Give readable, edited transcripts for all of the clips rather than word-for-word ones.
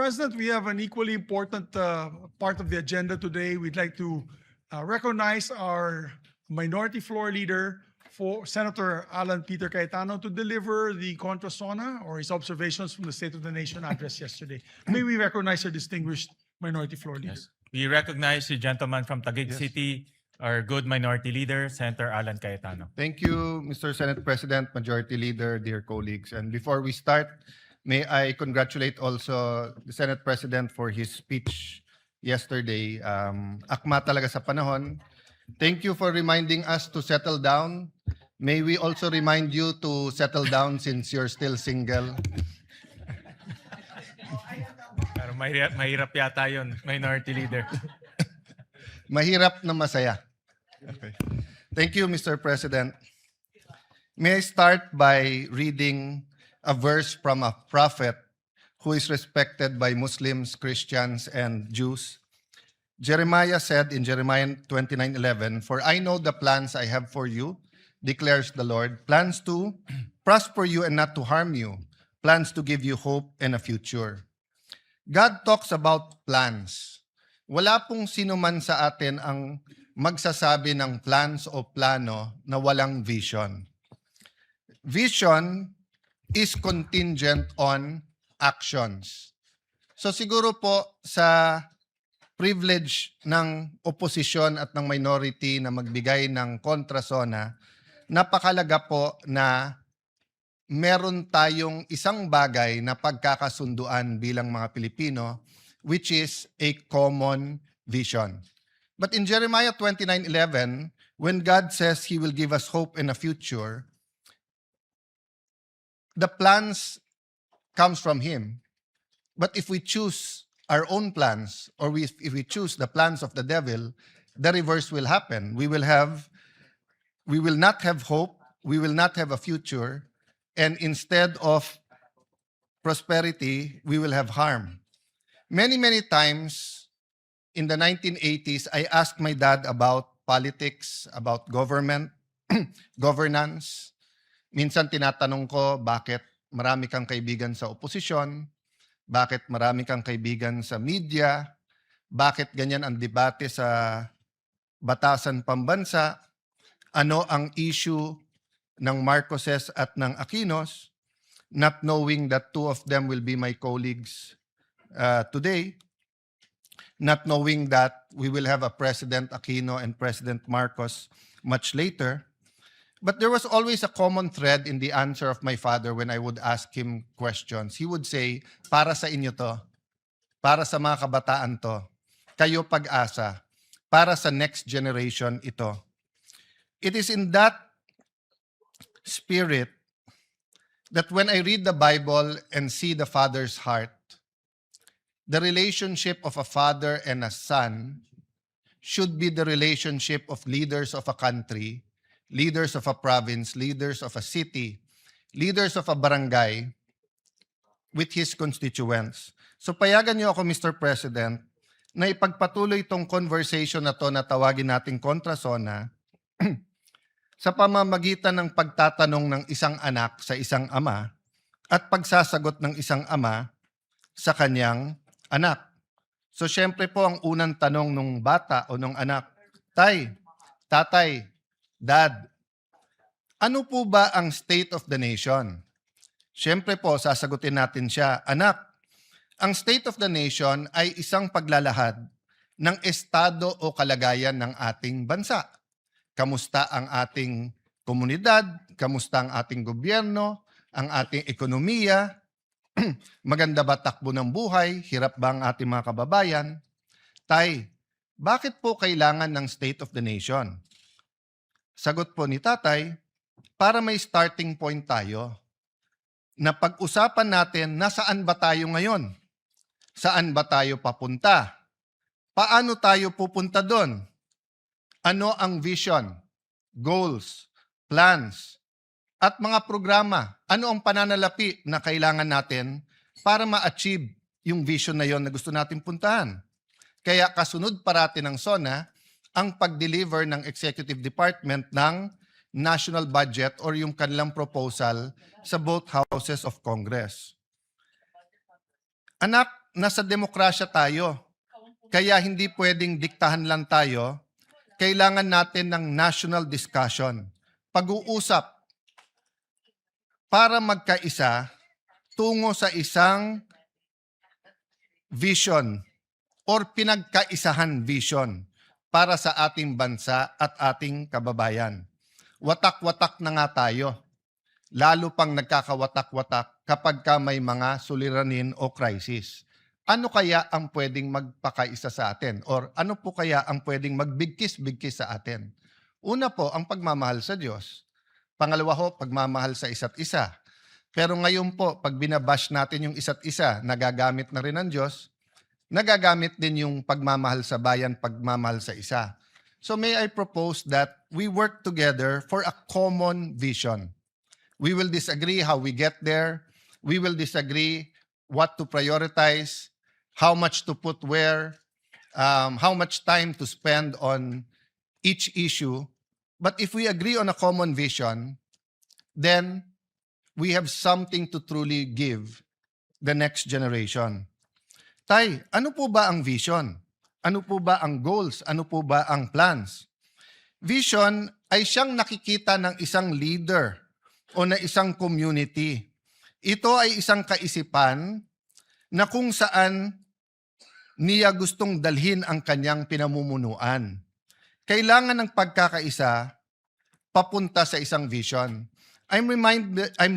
President, we have an equally important part of the agenda today. We'd like to recognize our minority floor leader, for Senator Alan Peter Cayetano, to deliver the contra sona or his observations from the State of the Nation address yesterday. May we recognize our distinguished minority floor leader. Yes. We recognize the gentleman from Taguig City, our good minority leader, Senator Alan Cayetano. Thank you, Mr. Senate President, Majority Leader, dear colleagues. And before we start, may I congratulate also the Senate President for his speech yesterday. Akma talaga sa panahon. Thank you for reminding us to settle down. May we also remind you to settle down since you're still single. Pero mahirap yata yun, minority leader. Mahirap na masaya. Okay. Thank you, Mr. President. May I start by reading a verse from a prophet who is respected by Muslims, Christians, and Jews. Jeremiah said in Jeremiah 29:11, "For I know the plans I have for you, declares the Lord, plans to prosper you and not to harm you, plans to give you hope and a future." God talks about plans. Wala pong sino man sa atin ang magsasabi ng plans o plano na walang vision. Vision is contingent on actions. So siguro po sa privilege ng oposisyon at ng minority na magbigay ng kontrasona, napakalaga po na meron tayong isang bagay na pagkakasunduan bilang mga Pilipino, which is a common vision. But in Jeremiah 29:11, when God says He will give us hope and a future, the plans comes from Him. But if we choose our own plans, or if we choose the plans of the devil, the reverse will happen. We will not have hope, we will not have a future, and instead of prosperity, we will have harm. Many times in the 1980s, I asked my dad about politics, about government, governance. Minsan tinatanong ko, bakit marami kang kaibigan sa oposisyon? Bakit marami kang kaibigan sa media? Bakit ganyan ang debate sa batasan pambansa? Ano ang issue ng Marcoses at ng Aquinos? Not knowing that two of them will be my colleagues today. Not knowing that we will have a President Aquino and President Marcos much later. But there was always a common thread in the answer of my father when I would ask him questions. He would say, para sa inyo to, para sa mga kabataan to, kayo pag-asa, para sa next generation ito. It is in that spirit that when I read the Bible and see the Father's heart, the relationship of a father and a son should be the relationship of leaders of a country, leaders of a province, leaders of a city, leaders of a barangay with his constituents. So payagan niyo ako, Mr. President, na ipagpatuloy itong conversation na to na tawagin nating kontrasona sa pamamagitan ng pagtatanong ng isang anak sa isang ama at pagsasagot ng isang ama sa kanyang anak. So syempre po ang unang tanong ng bata o ng anak, Tay, Tatay, Dad, ano po ba ang state of the nation? Siyempre po, sasagutin natin siya, Anak, ang state of the nation ay isang paglalahad ng estado o kalagayan ng ating bansa. Kamusta ang ating komunidad? Kamusta ang ating gobyerno? Ang ating ekonomiya? Maganda ba takbo ng buhay? Hirap ba ang ating mga kababayan? Tay, bakit po kailangan ng state of the nation? Sagot po ni tatay, para may starting point tayo na pag-usapan natin nasaan ba tayo ngayon? Saan ba tayo papunta? Paano tayo pupunta doon? Ano ang vision, goals, plans, at mga programa? Ano ang pananalapi na kailangan natin para ma-achieve yung vision na yon na gusto natin puntahan? Kaya kasunod parati ng SONA, ang pag-deliver ng Executive Department ng national budget or yung kanilang proposal sa both houses of Congress. Anak, nasa demokrasya tayo. Kaya hindi pwedeng diktahan lang tayo. Kailangan natin ng national discussion. Pag-uusap para magkaisa tungo sa isang vision or pinagkaisahan vision para sa ating bansa at ating kababayan. Watak-watak na nga tayo. Lalo pang nagkakawatak-watak kapag ka may mga suliranin o crisis. Ano kaya ang pwedeng magpakaisa sa atin? Or ano po kaya ang pwedeng magbigkis-bigkis sa atin? Una po, ang pagmamahal sa Diyos. Pangalawa ho, pagmamahal sa isa't isa. Pero ngayon po, pag binabash natin yung isa't isa, nagagamit na rin ng Diyos, nagagamit din yung pagmamahal sa bayan, pagmamahal sa isa. So may I propose that we work together for a common vision. We will disagree how we get there. We will disagree what to prioritize, how much to put where, how much time to spend on each issue. But if we agree on a common vision, then we have something to truly give the next generation. Tay, ano po ba ang vision? Ano po ba ang goals? Ano po ba ang plans? Vision ay siyang nakikita ng isang leader o na isang community. Ito ay isang kaisipan na kung saan niya gustong dalhin ang kanyang pinamumunuan. Kailangan ng pagkakaisa papunta sa isang vision. I'm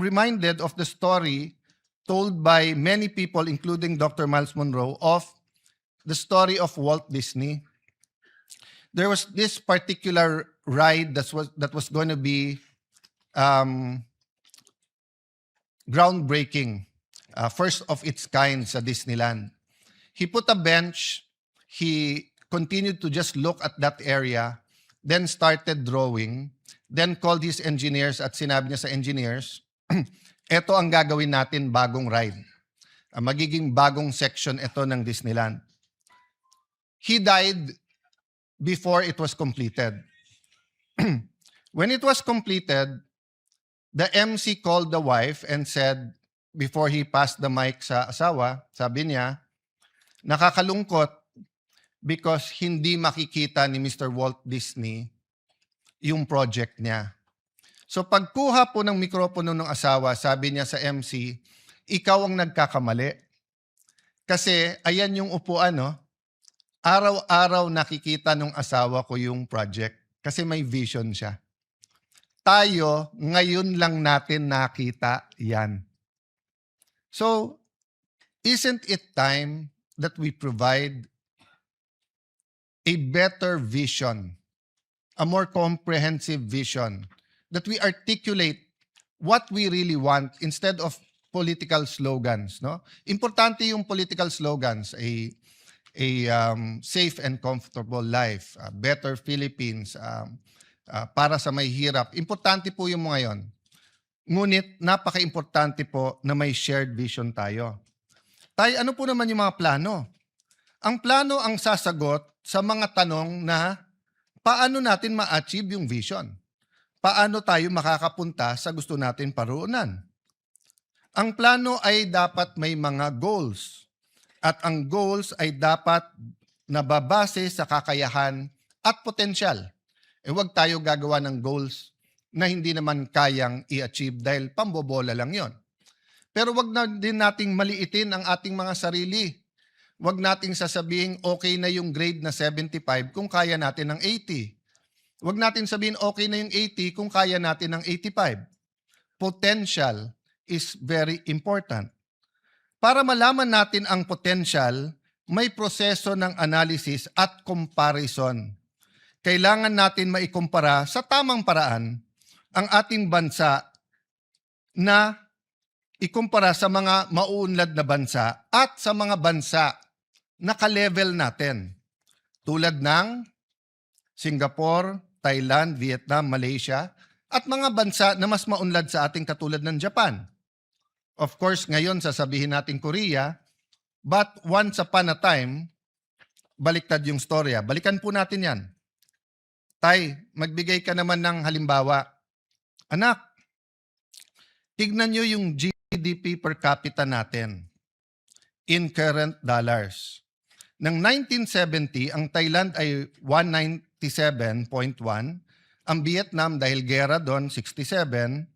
reminded of the story told by many people, including Dr. Miles Monroe, of the story of Walt Disney. There was this particular ride that was going to be groundbreaking, first of its kind sa Disneyland. He put a bench, he continued to just look at that area, then started drawing, then called his engineers at sinabi niya sa engineers, eto ang gagawin natin bagong ride. Magiging bagong section ito ng Disneyland. He died before it was completed. When it was completed, the MC called the wife and said, before he passed the mic sa asawa, sabi niya, nakakalungkot because hindi makikita ni Mr. Walt Disney yung project niya. So pagkuha po ng mikropono ng asawa, sabi niya sa MC, ikaw ang nagkakamali. Kasi ayan yung upuan, no? Araw-araw nakikita ng asawa ko yung project kasi may vision siya. Tayo, ngayon lang natin nakita yan. So, isn't it time that we provide a better vision, a more comprehensive vision, that we articulate what we really want instead of political slogans, no? Importante yung political slogans, a safe and comfortable life, a better Philippines, para sa may hirap. Importante po yung mga yon. Ngunit napaka-importante po na may shared vision tayo. Tay, ano po naman yung mga plano? Ang plano ang sasagot sa mga tanong na paano natin ma-achieve yung vision? Paano tayo makakapunta sa gusto natin paroonan? Ang plano ay dapat may mga goals. At ang goals ay dapat nababase sa kakayahan at potensyal. Huwag tayo gagawa ng goals na hindi naman kayang i-achieve dahil pambobola lang yon. Pero wag na din nating maliitin ang ating mga sarili. Wag nating sasabihin okay na yung grade na 75 kung kaya natin ng 80. Wag natin sabihin okay na yung 80 kung kaya natin ng 85. Potential is very important. Para malaman natin ang potential, may proseso ng analysis at comparison. Kailangan natin maikumpara sa tamang paraan ang ating bansa na ikumpara sa mga mauunlad na bansa at sa mga bansa na ka-level natin. Tulad ng Singapore, Thailand, Vietnam, Malaysia, at mga bansa na mas maunlad sa ating katulad ng Japan. Of course, ngayon sasabihin natin Korea, but once upon a time, baliktad yung storya. Balikan po natin yan. Tay, magbigay ka naman ng halimbawa. Anak, tignan nyo yung GDP per capita natin. in current dollars. Ng 1970, ang Thailand ay 197.1, ang Vietnam dahil gera doon 67,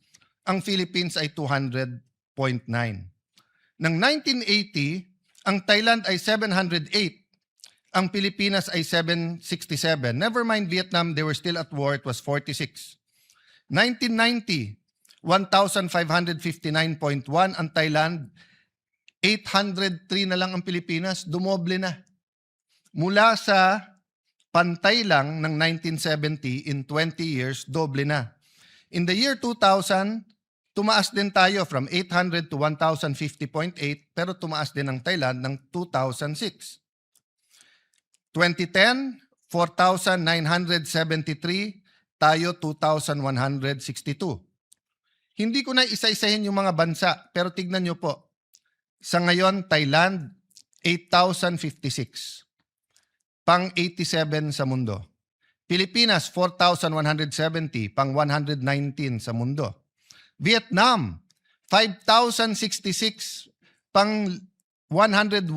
ang Philippines ay 200.9. Ng 1980, ang Thailand ay 708, ang Pilipinas ay 767. Never mind Vietnam, they were still at war, it was 46. 1990, 1,559.1 ang Thailand, 803 na lang ang Pilipinas, dumoble na. Mula sa pantay lang ng 1970, in 20 years, doble na. In the year 2000, tumaas din tayo from 800 to 1,050.8, pero tumaas din ang Thailand ng 2006. 2010, 4,973, tayo 2,162. Hindi ko na isa-isahin yung mga bansa, pero tignan nyo po. Sa ngayon, Thailand, 8,056. Pang 87 sa mundo. Pilipinas, 4,170, pang 119 sa mundo. Vietnam, 5,066, pang 101,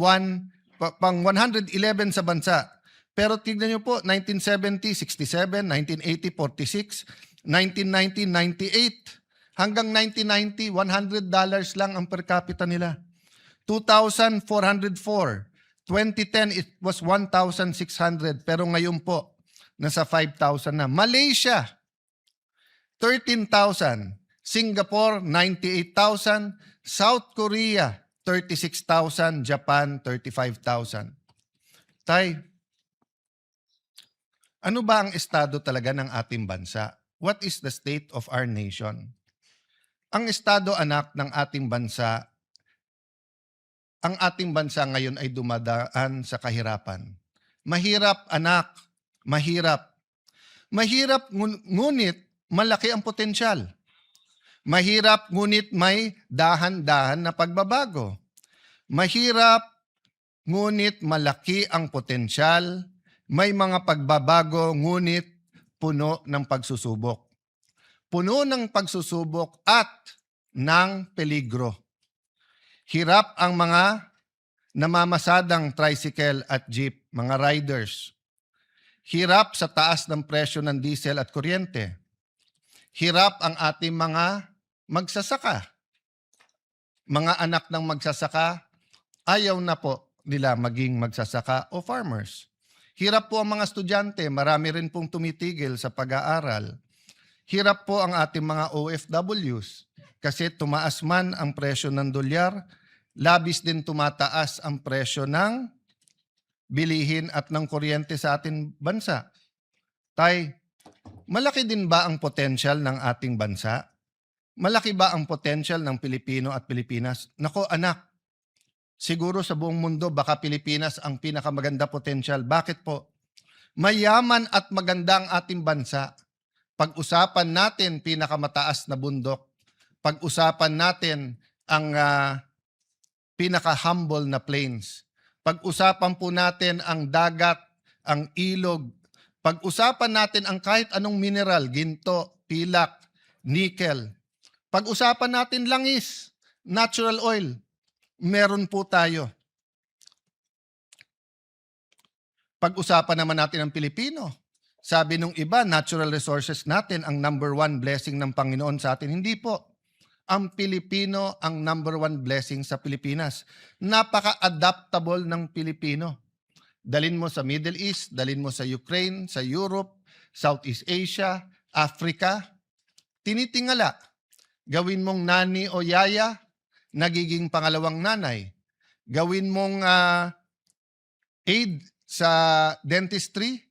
pang 111 sa bansa. Pero tignan nyo po, 1970, 67, 1980, 46, 1990, 98. Hanggang 1990, $100 lang ang per capita nila. 2,404. 2010, it was 1,600. Pero ngayon po, nasa 5,000 na. Malaysia, 13,000. Singapore, 98,000. South Korea, 36,000. Japan, 35,000. Tay, ano ba ang estado talaga ng ating bansa? What is the state of our nation? Ang estado, anak, ng ating bansa, ang ating bansa ngayon ay dumadaan sa kahirapan. Mahirap, anak, mahirap. Mahirap, ngunit malaki ang potensyal. Mahirap, ngunit may dahan-dahan na pagbabago. Mahirap, ngunit malaki ang potensyal. May mga pagbabago, ngunit puno ng pagsusubok. Puno ng pagsusubok at ng peligro. Hirap ang mga namamasadang tricycle at jeep, mga riders. Hirap sa taas ng presyo ng diesel at kuryente. Hirap ang ating mga magsasaka. Mga anak ng magsasaka, ayaw na po nila maging magsasaka o farmers. Hirap po ang mga estudyante, marami rin pong tumitigil sa pag-aaral. Hirap po ang ating mga OFWs kasi tumaas man ang presyo ng dolyar, labis din tumataas ang presyo ng bilihin at ng kuryente sa ating bansa. Tay, malaki din ba ang potensyal ng ating bansa? Malaki ba ang potensyal ng Pilipino at Pilipinas? Nako anak, siguro sa buong mundo baka Pilipinas ang pinakamaganda potensyal. Bakit po? Mayaman at maganda ang ating bansa. Pag-usapan natin pinakamataas na bundok. Pag-usapan natin ang pinaka-humble na plains. Pag-usapan po natin ang dagat, ang ilog. Pag-usapan natin ang kahit anong mineral, ginto, pilak, nickel. Pag-usapan natin langis, natural oil. Meron po tayo. Pag-usapan naman natin ang Pilipino. Sabi nung iba, natural resources natin ang number one blessing ng Panginoon sa atin. Hindi po. Ang Pilipino ang number one blessing sa Pilipinas. Napaka-adaptable ng Pilipino. Dalin mo sa Middle East, dalin mo sa Ukraine, sa Europe, Southeast Asia, Africa. Tinitingala. Gawin mong nani o yaya, nagiging pangalawang nanay. Gawin mong aid sa dentistry,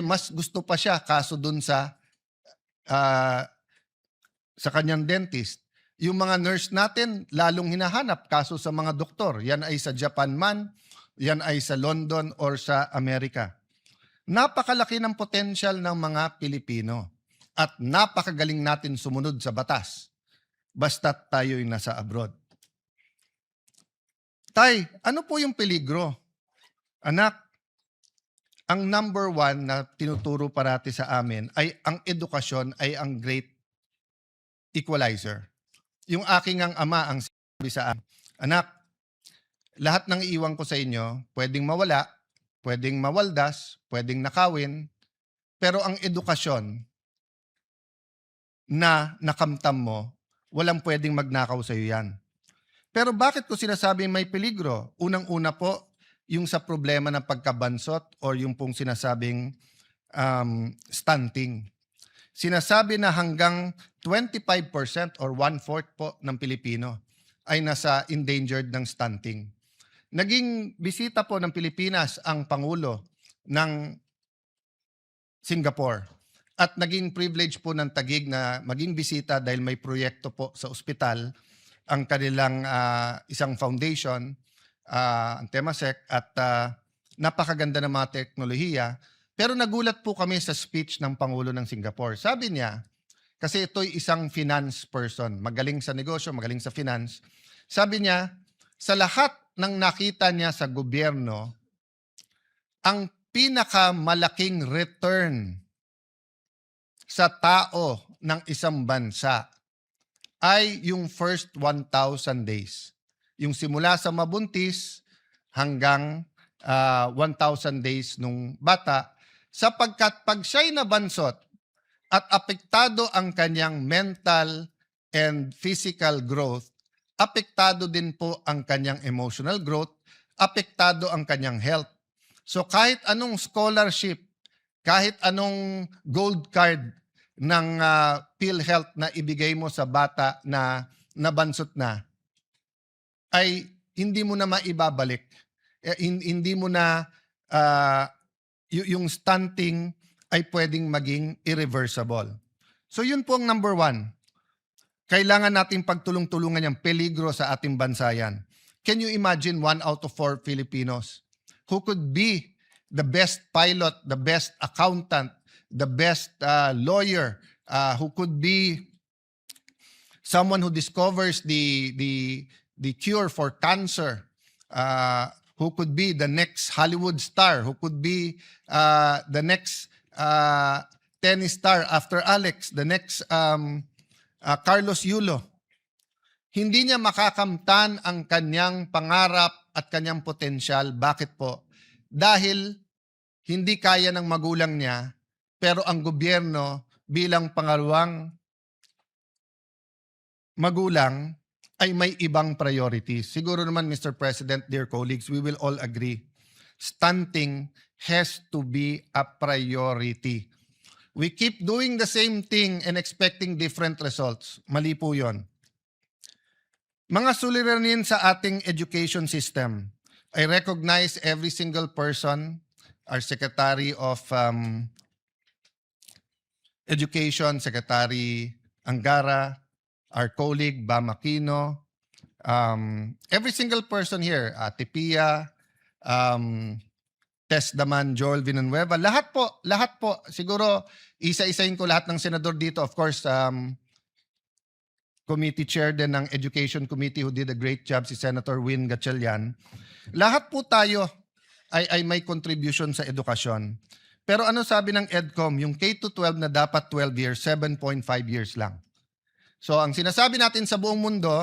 mas gusto pa siya kaso dun sa kanyang dentist. Yung mga nurse natin, lalong hinahanap kaso sa mga doktor. Yan ay sa Japan man, yan ay sa London or sa Amerika. Napakalaki ng potensyal ng mga Pilipino at napakagaling natin sumunod sa batas basta't tayo'y nasa abroad. Tay, ano po yung peligro? Anak, ang number one na tinuturo parati sa amin ay ang edukasyon ay ang great equalizer. Yung aking ang ama ang sabi sa amin, anak, lahat ng iiwan ko sa inyo, pwedeng mawala, pwedeng mawaldas, pwedeng nakawin, pero ang edukasyon na nakamtam mo, walang pwedeng magnakaw sa iyo yan. Pero bakit ko sinasabi may peligro? Unang-una po, yung sa problema ng pagkabansot or yung pong sinasabing stunting. Sinasabi na hanggang 25% or 1/4 po ng Pilipino ay nasa endangered ng stunting. Naging bisita po ng Pilipinas ang Pangulo ng Singapore at naging privilege po ng Taguig na maging bisita dahil may proyekto po sa ospital ang kanilang isang foundation, ang Temasek, at napakaganda ng mga teknolohiya. Pero nagulat po kami sa speech ng Pangulo ng Singapore. Sabi niya, kasi ito'y isang finance person, magaling sa negosyo, magaling sa finance. Sabi niya, sa lahat ng nakita niya sa gobyerno, ang pinakamalaking return sa tao ng isang bansa ay yung first 1,000 days. Yung simula sa mabuntis hanggang 1,000 days nung bata, sapagkat pag siya'y nabansot at apektado ang kanyang mental and physical growth, apektado din po ang kanyang emotional growth, apektado ang kanyang health. So kahit anong scholarship, kahit anong gold card ng PhilHealth na ibigay mo sa bata na nabansot na, ay hindi mo na maibabalik. Hindi mo na yung stunting ay pwedeng maging irreversible. So yun po ang number 1. Kailangan natin pagtulong-tulungan yung peligro sa ating bansa yan. Can you imagine 1 out of 4 Filipinos who could be the best pilot, the best accountant, the best lawyer, who could be someone who discovers the cure for cancer, who could be the next Hollywood star, who could be the next tennis star after Alex, the next Carlos Yulo. Hindi niya makakamtan ang kanyang pangarap at kanyang potensyal. Bakit po? Dahil hindi kaya ng magulang niya, pero ang gobyerno bilang pangalawang magulang ay may ibang priorities. Siguro naman, Mr. President, dear colleagues, we will all agree. Stunting has to be a priority. We keep doing the same thing and expecting different results. Mali po yun. Mga suliranin sa ating education system. I recognize every single person, our Secretary of Education, Secretary Angara, our colleague Bam Aquino, every single person here, Ate Pia, Tess Daman, Joel Villanueva, lahat po. Siguro, isa-isahin ko lahat ng senador dito. Of course, committee chair din ng Education Committee who did a great job, si Senator Win Gatchalian. Lahat po tayo ay may contribution sa edukasyon. Pero ano sabi ng EDCOM? Yung K-12 na dapat 12 years, 7.5 years lang. So, ang sinasabi natin sa buong mundo,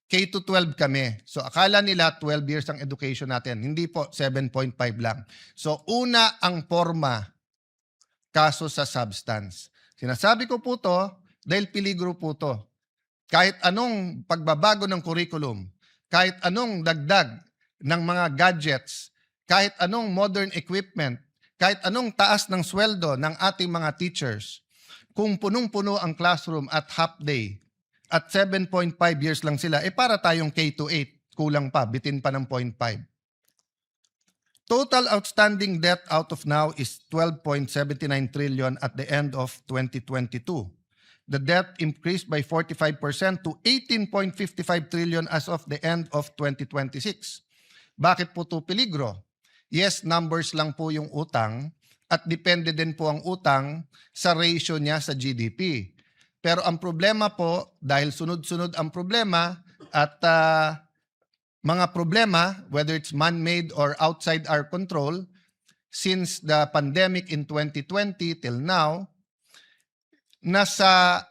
K-12 kami. So, akala nila 12 years ang education natin. Hindi po, 7.5 lang. So, una ang forma, kaso sa substance. Sinasabi ko po to dahil peligro po to. Kahit anong pagbabago ng curriculum, kahit anong dagdag ng mga gadgets, kahit anong modern equipment, kahit anong taas ng sweldo ng ating mga teachers, kung punong-puno ang classroom at half day, at 7.5 years lang sila, para tayong K-8, kulang pa, bitin pa ng 0.5. Total outstanding debt out of now is 12.79 trillion at the end of 2022. The debt increased by 45% to 18.55 trillion as of the end of 2026. Bakit po ito peligro? Yes, numbers lang po yung utang at depende din po ang utang sa ratio niya sa GDP. Pero ang problema po, dahil sunod-sunod ang problema at mga problema, whether it's man-made or outside our control, since the pandemic in 2020 till now, nasa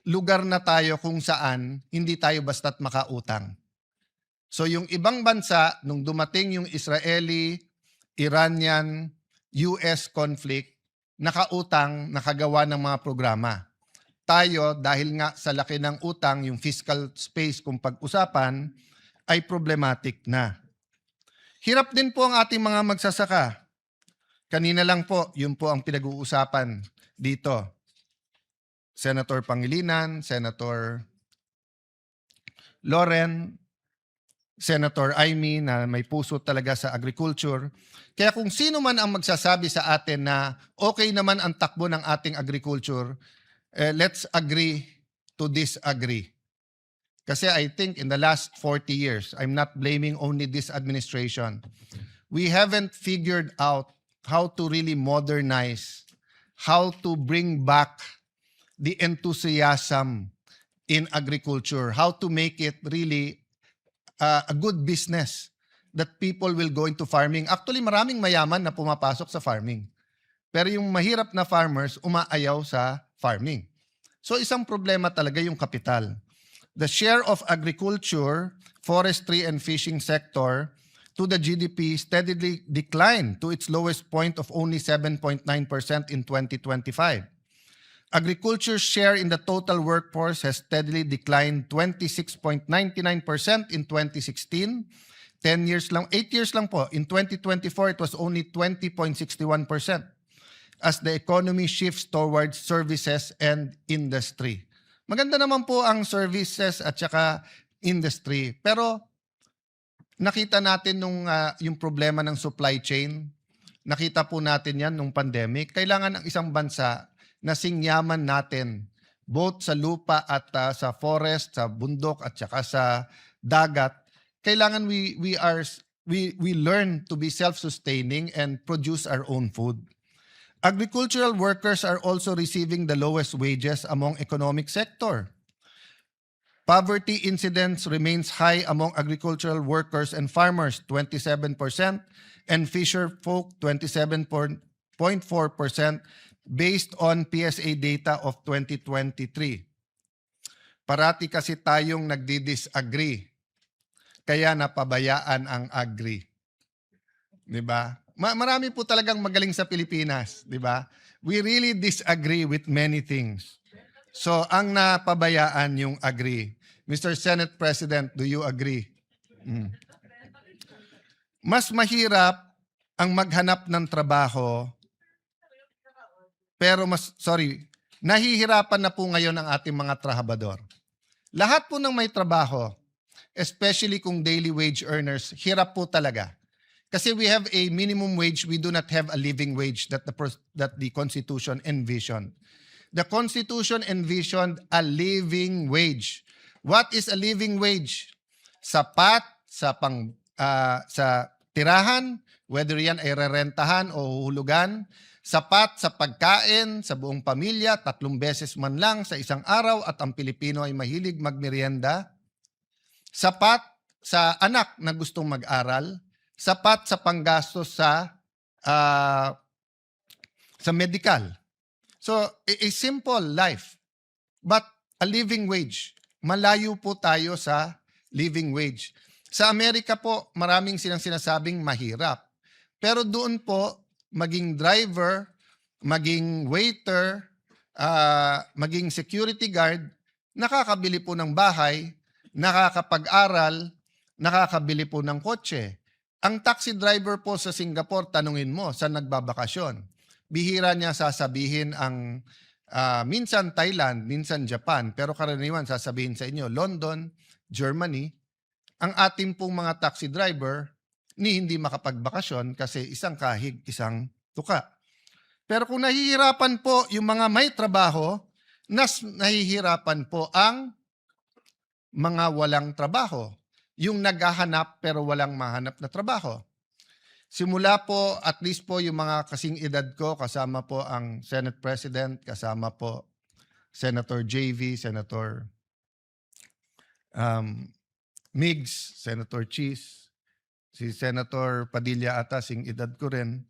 lugar na tayo kung saan hindi tayo basta't makautang. So yung ibang bansa, nung dumating yung Israeli, Iranian, US conflict, nakautang, nakagawa ng mga programa. Tayo, dahil nga sa laki ng utang, yung fiscal space kung pag-usapan, ay problematic na. Hirap din po ang ating mga magsasaka. Kanina lang po, yun po ang pinag-uusapan dito. Senator Pangilinan, Senator Loren, Senator Amy na may puso talaga sa agriculture. Kaya kung sino man ang magsasabi sa atin na okay naman ang takbo ng ating agriculture, let's agree to disagree. Kasi I think in the last 40 years, I'm not blaming only this administration, we haven't figured out how to really modernize, how to bring back the enthusiasm in agriculture, how to make it really a good business that people will go into farming. Actually, maraming mayaman na pumapasok sa farming. Pero yung mahirap na farmers, umaayaw sa farming. So isang problema talaga yung kapital. The share of agriculture, forestry, and fishing sector to the GDP steadily declined to its lowest point of only 7.9% in 2025. Agriculture's share in the total workforce has steadily declined 26.99% in 2016. 8 years lang po. In 2024, it was only 20.61% as the economy shifts towards services and industry. Maganda naman po ang services at saka industry. Pero nakita natin yung problema ng supply chain. Nakita po natin yan nung pandemic. Kailangan ng isang bansa na singyaman natin both sa lupa at sa forest, sa bundok at saka sa dagat. Kailangan we learn to be self-sustaining and produce our own food. Agricultural workers are also receiving the lowest wages among economic sector. Poverty incidence remains high among agricultural workers and farmers, 27%, and fisher folk, 27.4%, based on PSA data of 2023. Parati kasi tayong nagdi-disagree, kaya napabayaan ang agri. 'Di ba? Marami po talagang magaling sa Pilipinas, 'di ba? We really disagree with many things. So, ang napabayaan yung agri. Mr. Senate President, do you agree? Mas mahirap ang maghanap ng trabaho, pero nahihirapan na po ngayon ang ating mga trabahador. Lahat po ng may trabaho, especially kung daily wage earners, hirap po talaga. Kasi we have a minimum wage, we do not have a living wage that the Constitution envisioned. The Constitution envisioned a living wage. What is a living wage? Sapat sa sa tirahan, whether yan ay rerentahan o huhulugan, sapat sa pagkain sa buong pamilya, 3 beses man lang sa isang araw at ang Pilipino ay mahilig magmerienda. Sapat sa anak na gustong mag-aral, sapat sa panggastos sa medical. So, a simple life, but a living wage. Malayo po tayo sa living wage. Sa Amerika po, maraming silang sinasabing mahirap. Pero doon po, maging driver, maging waiter, maging security guard, nakakabili po ng bahay, nakakapag-aral, nakakabili po ng kotse. Ang taxi driver po sa Singapore, tanungin mo, saan nagbabakasyon? Bihira niya sasabihin ang minsan Thailand, minsan Japan, pero karaniwan sasabihin sa inyo, London, Germany. Ang ating pong mga taxi driver, hindi makapagbakasyon kasi isang kahig, isang tuka. Pero kung nahihirapan po yung mga may trabaho, nahihirapan po ang mga walang trabaho. Yung naghahanap pero walang mahanap na trabaho. Simula po, at least po yung mga kasing edad ko, kasama po ang Senate President, kasama po Senator JV, Senator Migs, Senator Cheese, si Senator Padilla ata, sing edad ko rin.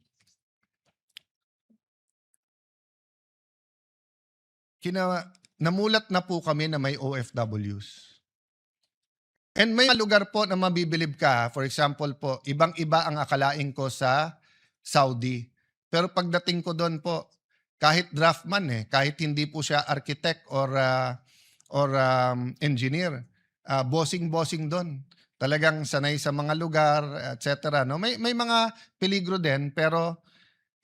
Namulat na po kami na may OFWs. And may lugar po na mabibilib ka. For example po, ibang-iba ang akalain ko sa Saudi. Pero pagdating ko doon po, kahit draftman kahit hindi po siya architect or engineer, bossing-bossing doon. Talagang sanay sa mga lugar, etc. No? May mga peligro din, pero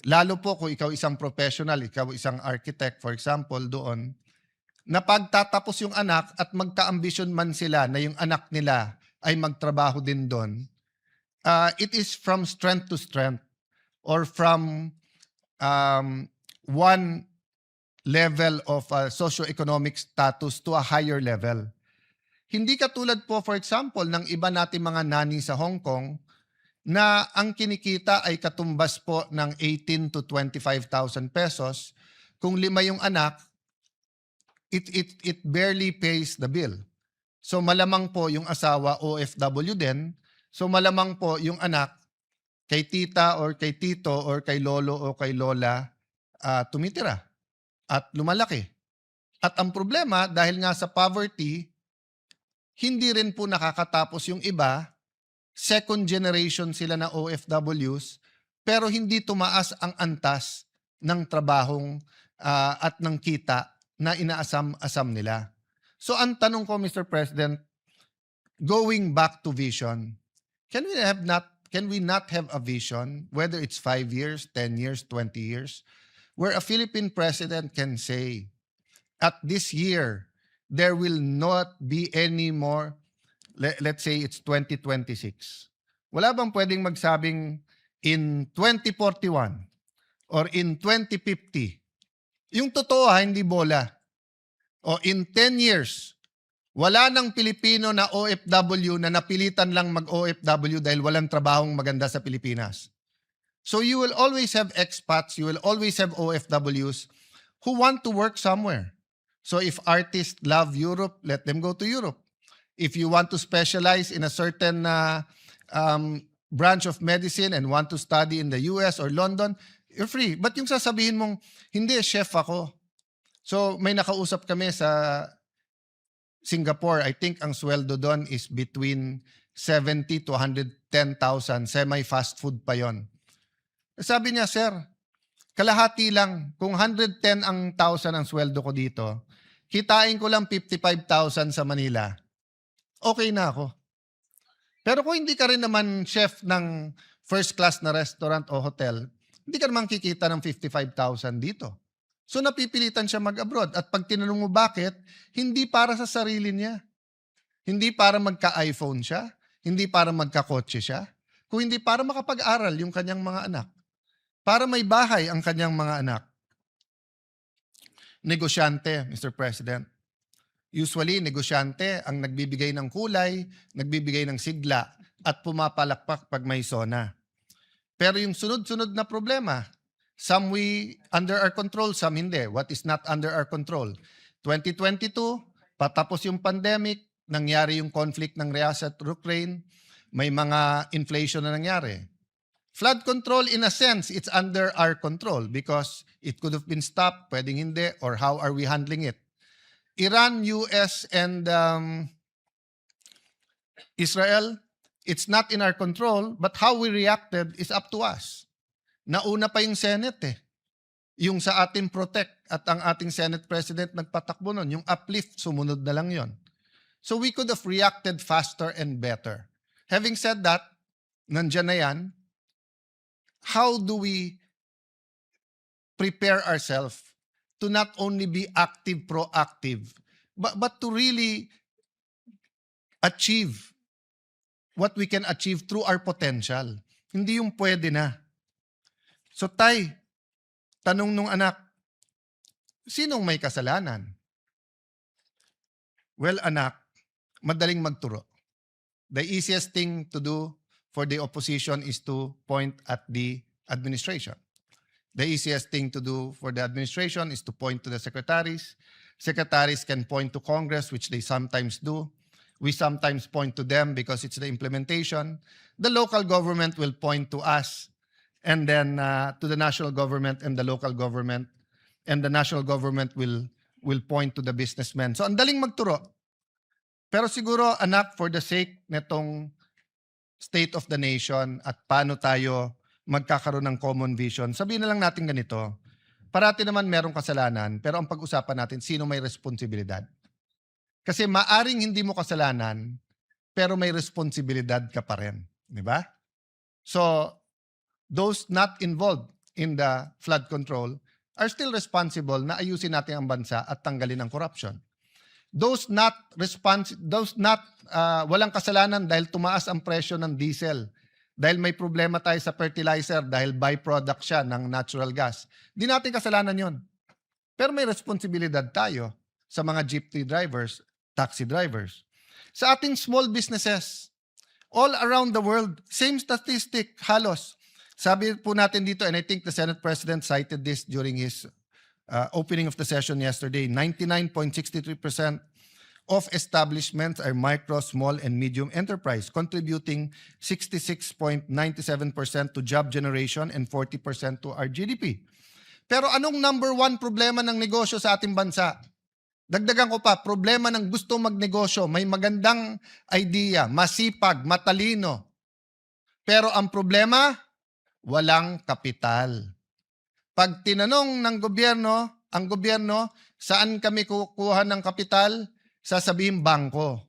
lalo po kung ikaw isang professional, ikaw isang architect, for example, doon, na pagtatapos yung anak at magka-ambisyon man sila na yung anak nila ay magtrabaho din doon, it is from strength to strength or from one level of socioeconomic status to a higher level. Hindi katulad po, for example, ng iba nating mga nani sa Hong Kong na ang kinikita ay katumbas po ng 18 to 25,000 pesos. Kung 5 yung anak, it barely pays the bill. So malamang po yung asawa OFW din. So malamang po yung anak kay tita or kay tito or kay lolo o kay lola tumitira at lumalaki. At ang problema, dahil nga sa poverty, hindi rin po nakakatapos yung iba, second generation sila na OFWs, pero hindi tumaas ang antas ng trabahong at ng kita na inaasam-asam nila. So ang tanong ko, Mr. President, going back to vision, can we not have a vision, whether it's 5 years, 10 years, 20 years, where a Philippine president can say, at this year, there will not be any more, let's say it's 2026. Wala bang pwedeng magsabing in 2041 or in 2050? Yung totoo hindi bola. O in 10 years, wala nang Pilipino na OFW na napilitan lang mag-OFW dahil walang trabahong maganda sa Pilipinas. So you will always have expats, you will always have OFWs who want to work somewhere. So if artists love Europe, let them go to Europe. If you want to specialize in a certain branch of medicine and want to study in the US or London, you're free. But yung sasabihin mong, hindi, chef ako. So may nakausap kami sa Singapore. I think ang sweldo doon is between 70 to 110,000. Semi-fast food pa yon. Sabi niya, sir, kalahati lang. Kung 110 ang sweldo ko dito, kitain ko lang 55,000 sa Manila, okay na ako. Pero kung hindi ka rin naman chef ng first class na restaurant o hotel, hindi ka naman kikita ng 55,000 dito. So napipilitan siya mag-abroad. At pag tinanong mo bakit, hindi para sa sarili niya. Hindi para magka-iPhone siya. Hindi para magka-kotse siya. Kung hindi para makapag-aral yung kanyang mga anak. Para may bahay ang kanyang mga anak. Negosyante, Mr. President. Usually, negosyante ang nagbibigay ng kulay, nagbibigay ng sigla, at pumapalakpak pag may sona. Pero yung sunod-sunod na problema, some we under our control, some hindi. What is not under our control? 2022, patapos yung pandemic, nangyari yung conflict ng Russia at Ukraine, may mga inflation na nangyari. Flood control, in a sense, it's under our control because it could have been stopped, pwedeng hindi, or how are we handling it? Iran, US, and Israel, it's not in our control, but how we reacted is up to us. Nauna pa yung Senate Yung sa ating protect at ang ating Senate President nagpatakbo nun, yung uplift, sumunod na lang yon. So we could have reacted faster and better. Having said that, nandyan na yan, how do we prepare ourselves to not only be active, proactive, but to really achieve what we can achieve through our potential. Hindi yung pwede na. So tay, tanong nung anak, sinong may kasalanan? Well, anak, madaling magturo. The easiest thing to do for the opposition is to point at the administration. The easiest thing to do for the administration is to point to the secretaries. Secretaries can point to Congress, which they sometimes do. We sometimes point to them because it's the implementation. The local government will point to us, and then to the national government and the local government, and the national government will point to the businessmen. So ang daling magturo. Pero siguro, anak, for the sake netong state of the nation at paano tayo magkakaroon ng common vision, sabihin na lang natin ganito. Parati naman merong kasalanan, pero ang pag-usapan natin, sino may responsibilidad? Kasi maaring hindi mo kasalanan, pero may responsibilidad ka pa rin. Di ba? So, those not involved in the flood control are still responsible na ayusin natin ang bansa at tanggalin ang corruption. Those not walang kasalanan dahil tumaas ang presyo ng diesel, dahil may problema tayo sa fertilizer, dahil byproduct siya ng natural gas. Di natin kasalanan yon. Pero may responsibilidad tayo sa mga jeepney drivers, taxi drivers. Sa ating small businesses, all around the world, same statistic, halos. Sabi po natin dito, and I think the Senate President cited this during his opening of the session yesterday, 99.63% of establishments are micro, small, and medium enterprise, contributing 66.97% to job generation and 40% to our GDP. Pero anong number one problema ng negosyo sa ating bansa? Dagdagan ko pa, problema ng gusto magnegosyo, may magandang idea, masipag, matalino. Pero ang problema, walang kapital. Pag tinanong ng gobyerno, ang gobyerno, saan kami kukuha ng kapital? Sasabihin bangko.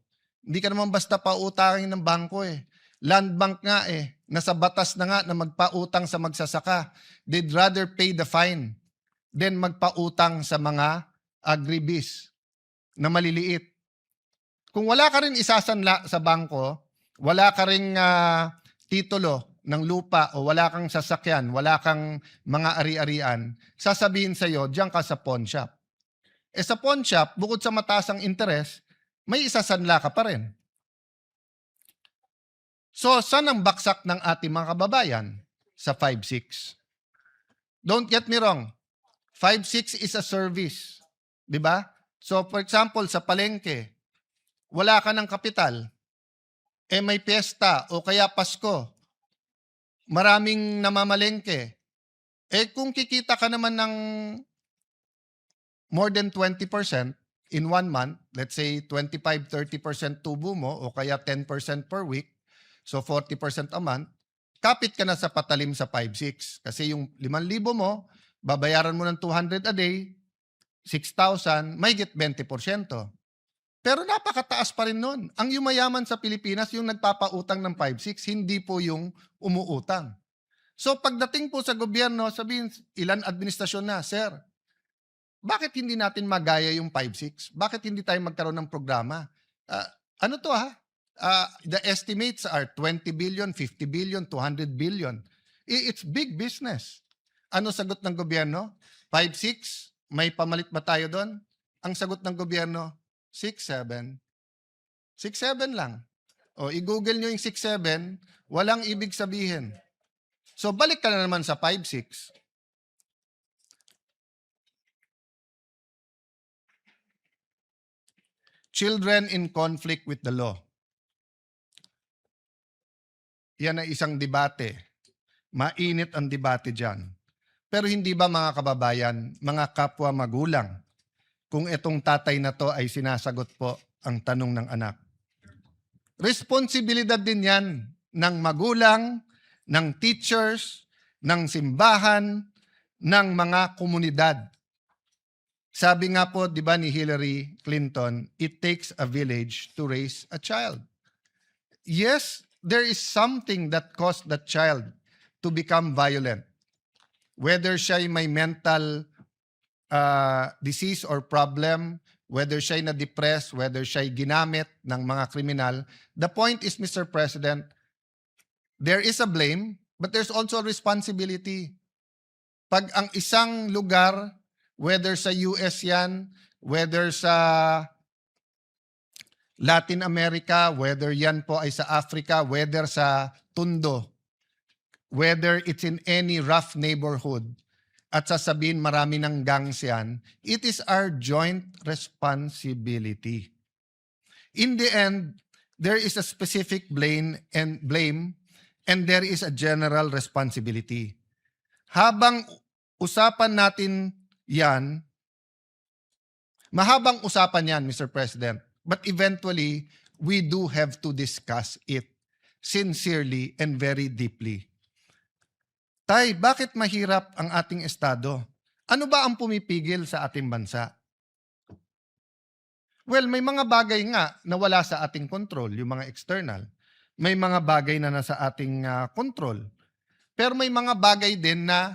Hindi ka naman basta pautangin ng bangko eh. Land bank nga eh. Nasa batas na nga na magpautang sa magsasaka. They'd rather pay the fine than magpautang sa mga agribis na maliliit. Kung wala ka rin isasanla sa bangko, wala ka rin titulo ng lupa o wala kang sasakyan, wala kang mga ari-arian, sasabihin sa'yo, diyan ka sa pawn shop. Eh sa pawn shop, bukod sa mataas ang interest, may isasanla ka pa rin. So, saan ang baksak ng ating mga kababayan? Sa 5-6. Don't get me wrong. 5-6 is a service. Di ba? So, for example, sa palengke, wala ka ng kapital, eh may piyesta o kaya Pasko, maraming namamalengke. Eh kung kikita ka naman ng more than 20% in 1 month, let's say 25-30% tubo mo o kaya 10% per week, so 40% a month, kapit ka na sa patalim sa 5-6. Kasi yung 5,000 mo, babayaran mo ng 200 a day, 6,000, may get 20%. Pero napakataas pa rin nun. Ang yumayaman sa Pilipinas, yung nagpapautang ng 5-6, hindi po yung umuutang. So pagdating po sa gobyerno, sabihin, ilan administrasyon na, sir, bakit hindi natin magaya yung 5-6? Bakit hindi tayo magkaroon ng programa? Ano to ha? The estimates are 20 billion, 50 billion, 200 billion. It's big business. Ano sagot ng gobyerno? 5-6? May pamalit ba tayo doon? Ang sagot ng gobyerno, 6-7. 6-7 lang. O, i-google nyo yung 6-7, walang ibig sabihin. So, balik ka na naman sa 5-6. Children in conflict with the law. Yan ay isang debate. Mainit ang debate dyan. Pero hindi ba mga kababayan, mga kapwa magulang, kung itong tatay na to ay sinasagot po ang tanong ng anak? Responsibilidad din yan ng magulang, ng teachers, ng simbahan, ng mga komunidad. Sabi nga po, di ba ni Hillary Clinton, it takes a village to raise a child. Yes, there is something that caused that child to become violent. Whether siya may mental disease or problem, whether siya na-depressed, whether siya ginamit ng mga kriminal, the point is, Mr. President, there is a blame, but there's also a responsibility. Pag ang isang lugar, whether sa US yan, whether sa Latin America, whether yan po ay sa Africa, whether sa Tondo, whether it's in any rough neighborhood, at sasabihin marami ng gangs yan, it is our joint responsibility. In the end, there is a specific blame, and there is a general responsibility. Habang usapan natin yan, mahabang usapan yan, Mr. President. But eventually, we do have to discuss it sincerely and very deeply. Tay, bakit mahirap ang ating estado? Ano ba ang pumipigil sa ating bansa? Well, may mga bagay nga na wala sa ating control, yung mga external. May mga bagay na nasa ating control. Pero may mga bagay din na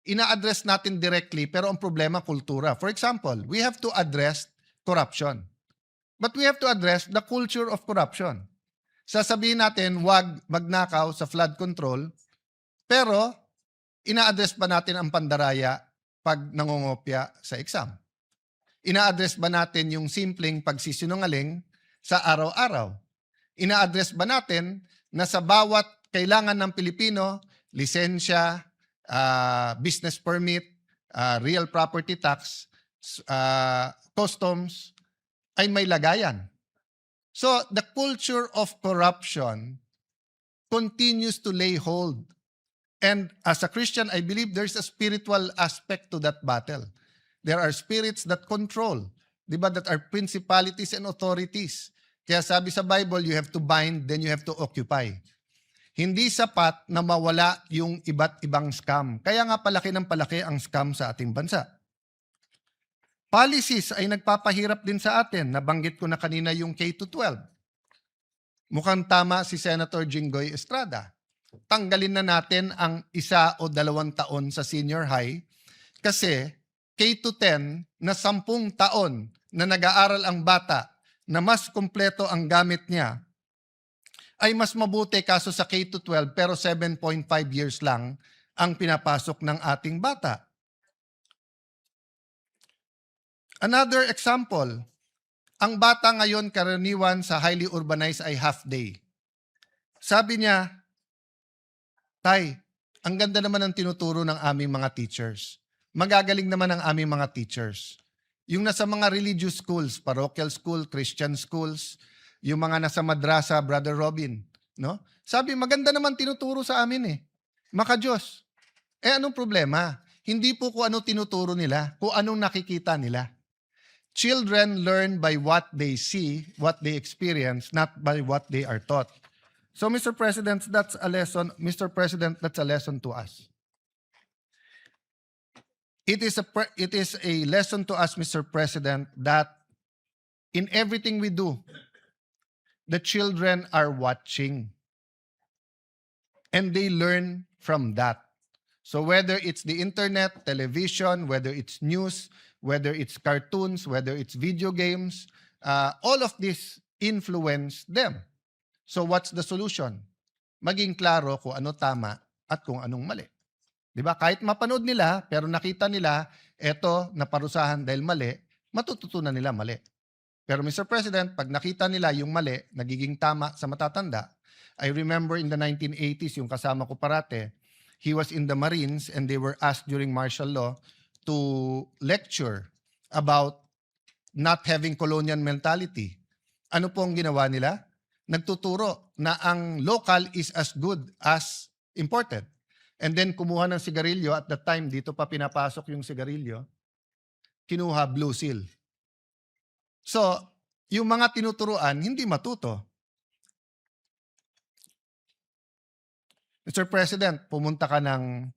ina-address natin directly pero ang problema kultura. For example, we have to address corruption. But we have to address the culture of corruption. Sasabihin natin, wag magnakaw sa flood control, pero ina-address ba natin ang pandaraya pag nangongopya sa exam? Ina-address ba natin yung simpleng pagsisinungaling sa araw-araw? Ina-address ba natin na sa bawat kailangan ng Pilipino, lisensya, business permit, real property tax, customs, ay may lagayan? So, the culture of corruption continues to lay hold. And as a Christian, I believe there's a spiritual aspect to that battle. There are spirits that control, di ba, that are principalities and authorities. Kaya sabi sa Bible, you have to bind, then you have to occupy. Hindi sapat na mawala yung iba't ibang scam. Kaya nga palaki ng palaki ang scam sa ating bansa. Policies ay nagpapahirap din sa atin. Nabanggit ko na kanina yung K-12. Mukhang tama si Senator Jinggoy Estrada. Tanggalin na natin ang 1 o 2 taon sa senior high kasi K-10 na 10 taon na nag-aaral ang bata na mas kumpleto ang gamit niya ay mas mabuti kaso sa K-12 pero 7.5 years lang ang pinapasok ng ating bata. Another example, ang bata ngayon karaniwan sa highly urbanized ay half day. Sabi niya, Tay, ang ganda naman ng tinuturo ng aming mga teachers. Magagaling naman ang aming mga teachers. Yung nasa mga religious schools, parochial school, Christian schools, yung mga nasa madrasa, Brother Robin, no? Sabi, maganda naman tinuturo sa amin eh. Maka-Diyos. Anong problema? Hindi po kung ano tinuturo nila, kung anong nakikita nila. Children learn by what they see, what they experience, not by what they are taught. So, Mr. President, that's a lesson. Mr. President, that's a lesson to us. It is a lesson to us, Mr. President, that in everything we do, the children are watching. And they learn from that. So whether it's the internet, television, whether it's news, whether it's cartoons, whether it's video games, all of this influence them. So what's the solution? Maging klaro kung ano tama at kung anong mali. Di ba? Kahit mapanood nila, pero nakita nila, eto, naparusahan dahil mali, matututunan nila mali. Pero Mr. President, pag nakita nila yung mali, nagiging tama sa matatanda, I remember in the 1980s, yung kasama ko parate, he was in the Marines and they were asked during martial law to lecture about not having colonial mentality. Ano po ang ginawa nila? Nagtuturo na ang local is as good as imported. And then kumuha ng sigarilyo, at that time, dito pa pinapasok yung sigarilyo, kinuha Blue Seal. So, yung mga tinuturuan, hindi matuto. Mr. President, pumunta ka ng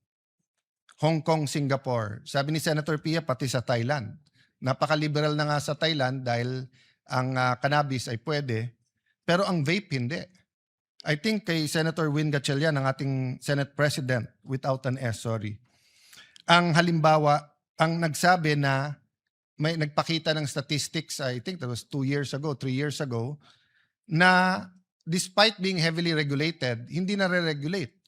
Hong Kong, Singapore. Sabi ni Senator Pia, pati sa Thailand. Napaka-liberal na nga sa Thailand dahil ang cannabis ay pwede, pero ang vape hindi. I think kay Senator Win Gatchalian, ang ating Senate President, without an S, sorry. Ang halimbawa, ang nagsabi na may nagpakita ng statistics, I think that was 3 years ago, na despite being heavily regulated, hindi na re-regulate.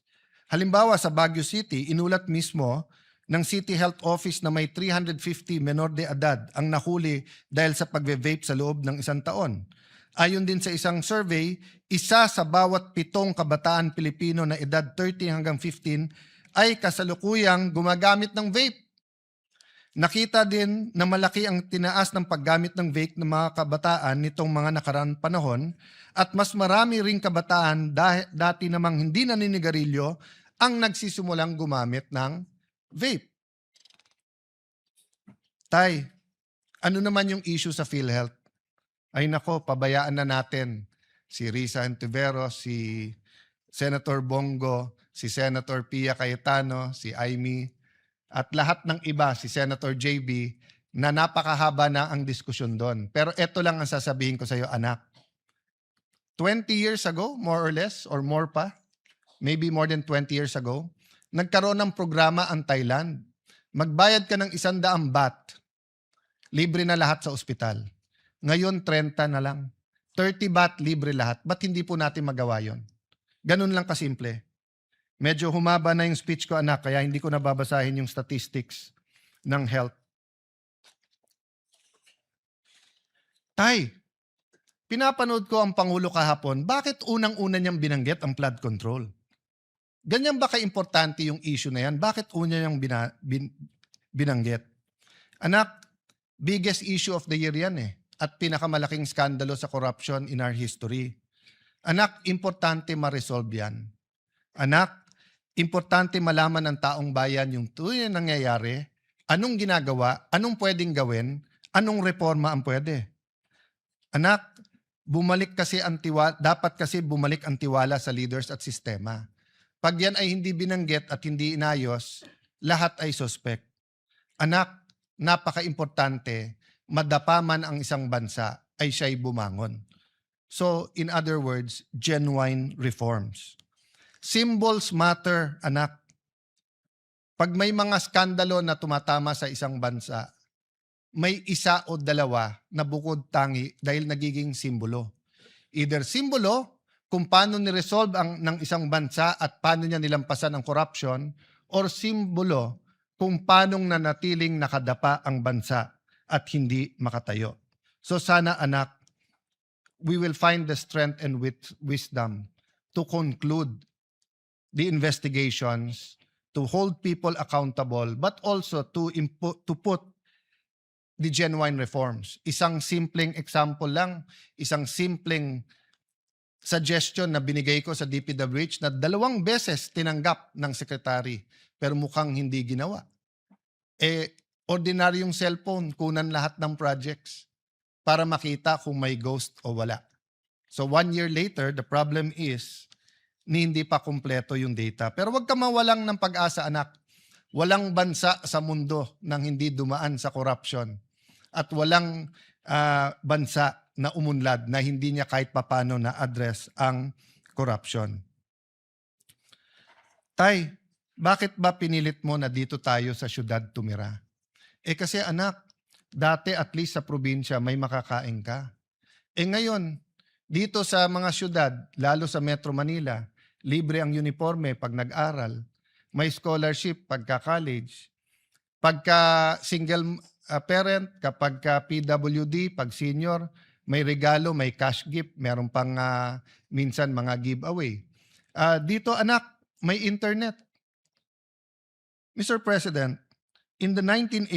Halimbawa, sa Baguio City, inulat mismo ng City Health Office na may 350 menor de edad ang nahuli dahil sa pagve-vape sa loob ng 1 taon. Ayon din sa isang survey, 1 sa bawat 7 kabataan Pilipino na edad 13 hanggang 15 ay kasalukuyang gumagamit ng vape. Nakita din na malaki ang tinaas ng paggamit ng vape ng mga kabataan nitong mga nakaraang panahon at mas marami ring kabataan dati namang hindi naninigarilyo ang nagsisimulang gumamit ng vape. Tay, ano naman yung issue sa PhilHealth? Ay nako, pabayaan na natin si Risa Hontiveros, si Senator Bongo, si Senator Pia Cayetano, si Aimee, at lahat ng iba, si Senator JB, na napakahaba na ang diskusyon doon. Pero ito lang ang sasabihin ko sa iyo, anak. 20 years ago, more or less, or more pa, maybe more than 20 years ago, nagkaroon ng programa ang Thailand. Magbayad ka ng 100 baht, libre na lahat sa ospital. Ngayon, 30 na lang. 30 baht, libre lahat. Ba't hindi po natin magawa yon? Ganun lang kasimple. Medyo humaba na yung speech ko, anak, kaya hindi ko nababasahin yung statistics ng health. Tay, pinapanood ko ang Pangulo kahapon, bakit unang-una niyang binanggit ang flood control? Ganyan ba ka-importante yung issue na yan? Bakit una niyang binanggit? Anak, biggest issue of the year yan eh. At pinakamalaking skandalo sa corruption in our history. Anak, importante ma-resolve yan. Anak, importante malaman ng taong bayan yung tunay na nangyayari, anong ginagawa, anong pwedeng gawin, anong reforma ang pwede. Anak, dapat kasi bumalik ang tiwala sa leaders at sistema. Pag yan ay hindi binanggit at hindi inayos, lahat ay suspect. Anak, napaka-importante, madapa man ang isang bansa, ay siya'y bumangon. So, in other words, genuine reforms. Symbols matter, anak. Pag may mga skandalo na tumatama sa isang bansa, may isa o dalawa na bukod tangi dahil nagiging simbolo. Either simbolo kung paano ni-resolve ng isang bansa at paano niya nilampasan ang corruption, or simbolo kung paano nanatiling nakadapa ang bansa at hindi makatayo. So sana anak, we will find the strength and wisdom to conclude the investigations, to hold people accountable, but also to put the genuine reforms. Isang simpleng example lang, isang simpleng suggestion na binigay ko sa DPWH na 2 beses tinanggap ng secretary pero mukhang hindi ginawa. Ordinaryong cellphone, kunan lahat ng projects para makita kung may ghost o wala. So 1 year later, the problem is hindi pa kumpleto yung data. Pero wag ka mawalang ng pag-asa, anak. Walang bansa sa mundo nang hindi dumaan sa corruption. At walang bansa na umunlad na hindi niya kahit papano na-address ang corruption. Tay, bakit ba pinilit mo na dito tayo sa syudad tumira? Kasi anak, dati at least sa probinsya may makakain ka. Ngayon, dito sa mga syudad, lalo sa Metro Manila, libre ang uniforme pag nag-aral, may scholarship pagka college, pagka single parent, kapag ka PWD, pag senior, may regalo, may cash gift, meron pang minsan mga giveaway. Dito anak, may internet. Mr. President, in 1980,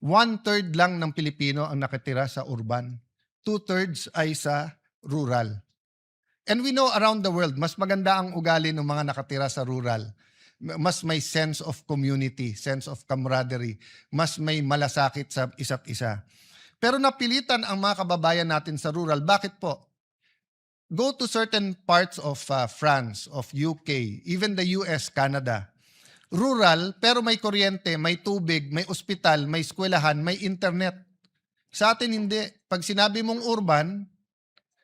1/3 lang ng Pilipino ang nakatira sa urban. 2/3 ay sa rural. And we know around the world, mas maganda ang ugali ng mga nakatira sa rural. Mas may sense of community, sense of camaraderie. Mas may malasakit sa isa't isa. Pero napilitan ang mga kababayan natin sa rural. Bakit po? Go to certain parts of France, of UK, even the US, Canada. Rural, pero may kuryente, may tubig, may ospital, may eskwelahan, may internet. Sa atin hindi. Pag sinabi mong urban,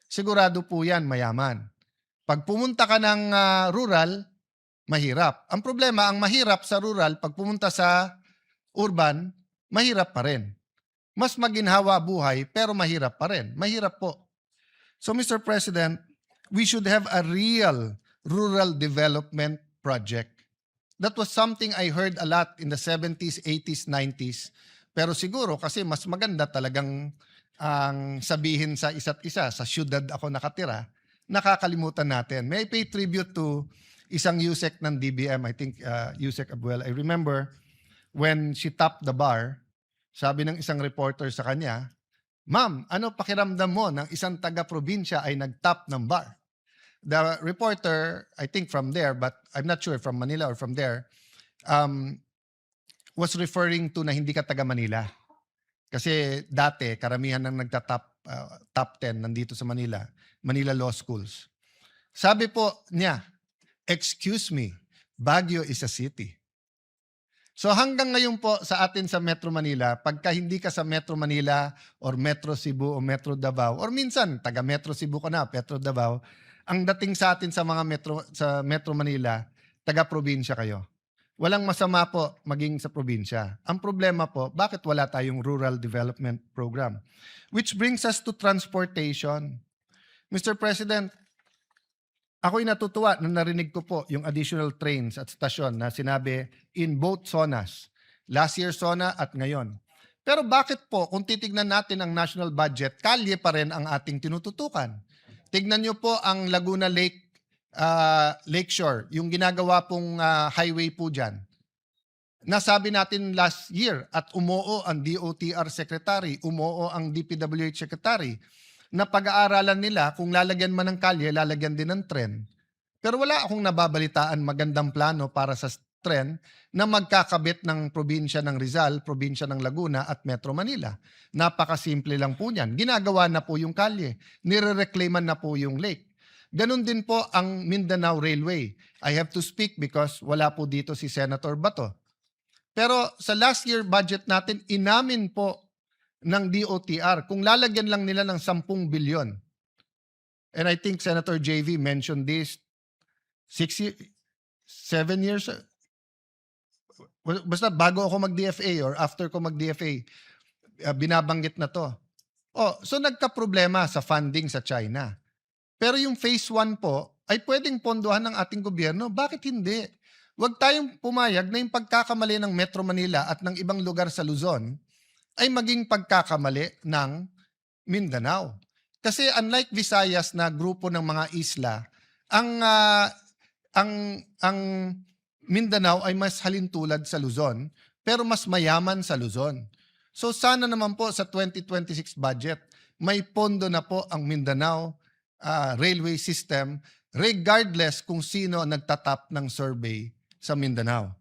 sigurado po yan, mayaman. Pag pumunta ka ng rural, mahirap. Ang problema, ang mahirap sa rural, pag pumunta sa urban, mahirap pa rin. Mas maginhawa buhay, pero mahirap pa rin. Mahirap po. So, Mr. President, we should have a real rural development project. That was something I heard a lot in the 70s, 80s, 90s. Pero siguro kasi mas maganda talagang ang sabihin sa isa't isa, sa syudad ako nakatira, nakakalimutan natin. May I pay tribute to isang USEC ng DBM, I think USEC Abuel. I remember when she topped the bar, sabi ng isang reporter sa kanya, "Ma'am, ano pakiramdam mo ng isang taga-probinsya ay nag-top ng bar?" The reporter, I think from there, but I'm not sure from Manila or from there, was referring to na hindi ka taga Manila. Kasi dati, karamihan ng top 10 nandito sa Manila, Manila Law Schools. Sabi po niya, excuse me, Baguio is a city. So hanggang ngayon po sa atin sa Metro Manila, pagka hindi ka sa Metro Manila or Metro Cebu o Metro Davao, or minsan taga Metro Cebu ka na, Metro Davao, ang dating sa atin sa mga Metro Manila, taga probinsya kayo. Walang masama po maging sa probinsya. Ang problema po, bakit wala tayong rural development program? Which brings us to transportation. Mr. President, ako'y natutuwa na narinig ko po yung additional trains at stasyon na sinabi in both zonas. Last year zona at ngayon. Pero bakit po, kung titignan natin ang national budget, kalye pa rin ang ating tinututukan? Tignan nyo po ang Laguna Lakeshore, yung ginagawa pong highway po dyan. Nasabi natin last year at umuo ang DOTR Secretary, umuo ang DPWH Secretary, na pag-aaralan nila kung lalagyan man ng kalye, lalagyan din ng tren. Pero wala akong nababalitaan magandang plano para sa tren na magkakabit ng probinsya ng Rizal, probinsya ng Laguna at Metro Manila. Napakasimple lang po niyan. Ginagawa na po yung kalye. Nire-reclaiman na po yung lake. Ganon din po ang Mindanao Railway. I have to speak because wala po dito si Senator Bato. Pero sa last year budget natin, inamin po ng DOTR kung lalagyan lang nila ng 10 bilyon. And I think Senator JV mentioned this 7 years, basta bago ako mag-DFA or after ko mag-DFA, binabanggit na to. So nagka-problema sa funding sa China. Pero yung phase 1 po ay pwedeng pondohan ng ating gobyerno. Bakit hindi? Huwag tayong pumayag na yung pagkakamali ng Metro Manila at ng ibang lugar sa Luzon ay maging pagkakamali ng Mindanao. Kasi unlike Visayas na grupo ng mga isla, ang Mindanao ay mas halintulad sa Luzon, pero mas mayaman sa Luzon. So sana naman po sa 2026 budget, may pondo na po ang Mindanao railway system regardless kung sino nagtatap ng survey sa Mindanao.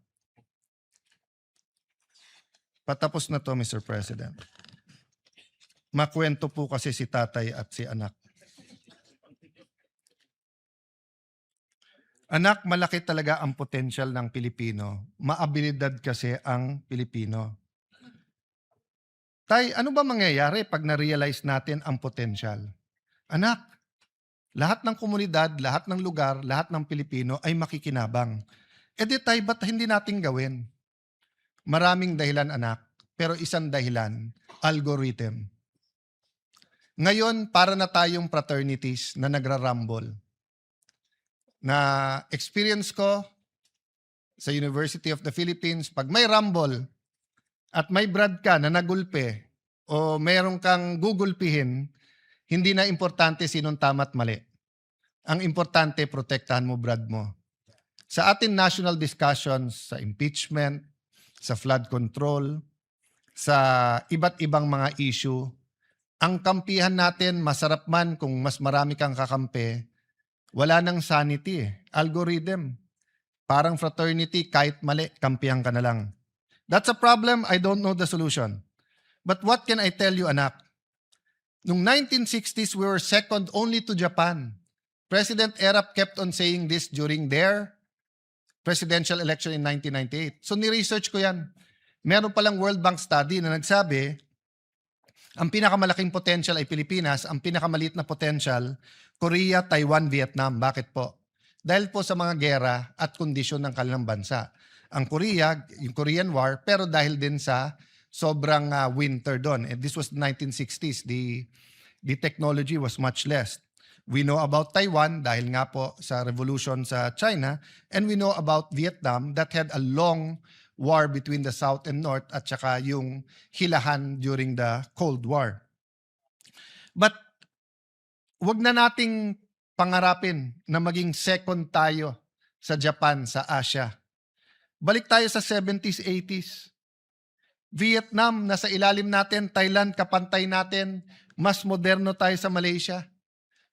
Patapos na to, Mr. President. Makwento po kasi si tatay at si anak. Anak, malaki talaga ang potential ng Pilipino. Maabilidad kasi ang Pilipino. Tay, ano ba mangyayari pag na-realize natin ang potential? Anak, lahat ng komunidad, lahat ng lugar, lahat ng Pilipino ay makikinabang. E di tay, ba't hindi natin gawin? Maraming dahilan, anak, pero isang dahilan, algorithm. Ngayon, para na tayong fraternities na nagrarumble. Na experience ko sa University of the Philippines, pag may rumble at may brad ka na nagulpe o meron kang gugulpihin, hindi na importante sinong tama at mali. Ang importante, protektahan mo brad mo. Sa ating national discussions, sa impeachment, sa flood control, sa iba't ibang mga issue, ang kampihan natin, masarap man kung mas marami kang kakampi, wala nang sanity eh. Algorithm. Parang fraternity, kahit mali, kampihan ka na lang. That's a problem, I don't know the solution. But what can I tell you, anak? Noong 1960s, we were second only to Japan. President Erap kept on saying this during their presidential election in 1998. So ni-research ko yan. Meron palang World Bank study na nagsabi, ang pinakamalaking potential ay Pilipinas, ang pinakamaliit na potential, Korea, Taiwan, Vietnam. Bakit po? Dahil po sa mga gera at kondisyon ng kanilang bansa. Ang Korea, yung Korean War, pero dahil din sa sobrang winter doon. And this was the 1960s. The technology was much less. We know about Taiwan dahil nga po sa revolution sa China, and we know about Vietnam that had a long war between the South and North at saka yung hilahan during the Cold War. But wag na nating pangarapin na maging second tayo sa Japan, sa Asia. Balik tayo sa 70s, 80s. Vietnam, nasa ilalim natin. Thailand, kapantay natin. Mas moderno tayo sa Malaysia.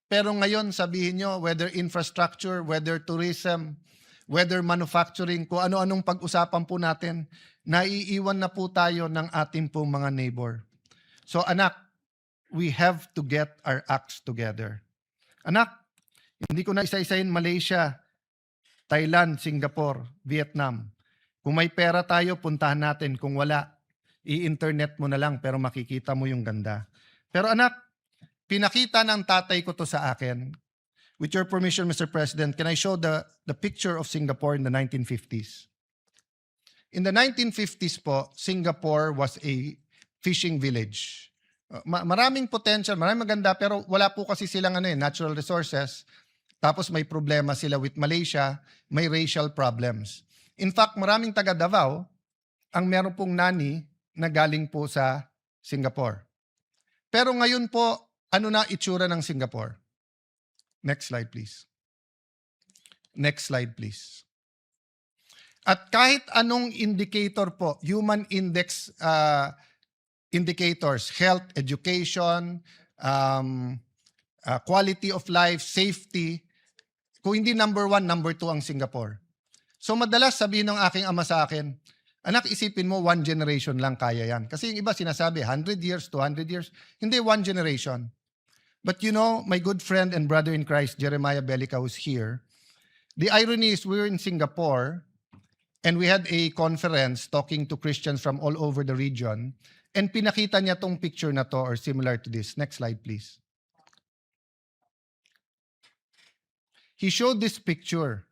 Pero ngayon, sabihin nyo, whether infrastructure, whether tourism, whether manufacturing, kung ano-anong pag-usapan po natin, naiiwan na po tayo ng ating pong mga neighbor. So anak, we have to get our acts together. Anak, hindi ko na isa-isahin Malaysia, Thailand, Singapore, Vietnam. Kung may pera tayo, puntahan natin. Kung wala, i-internet mo na lang pero makikita mo yung ganda. Pero anak, pinakita ng tatay ko to sa akin. With your permission, Mr. President, can I show the picture of Singapore in the 1950s? In the 1950s po, Singapore was a fishing village. Maraming potential, maraming maganda, pero wala po kasi silang natural resources. Tapos may problema sila with Malaysia, may racial problems. In fact, maraming taga Davao ang meron pong nani na galing po sa Singapore. Pero ngayon po, ano na itsura ng Singapore? Next slide, please. Next slide, please. At kahit anong indicator po, human index indicators, health, education, quality of life, safety, kung hindi number 1, number 2 ang Singapore. So madalas sabihin ng aking ama sa akin, anak, isipin mo, 1 generation lang kaya yan. Kasi yung iba sinasabi, 100 years, 200 years. Hindi, 1 generation. But you know, my good friend and brother in Christ, Jeremiah Belica, who's here, the irony is we were in Singapore and we had a conference talking to Christians from all over the region and pinakita niya tong picture na to or similar to this. Next slide, please. He showed this picture.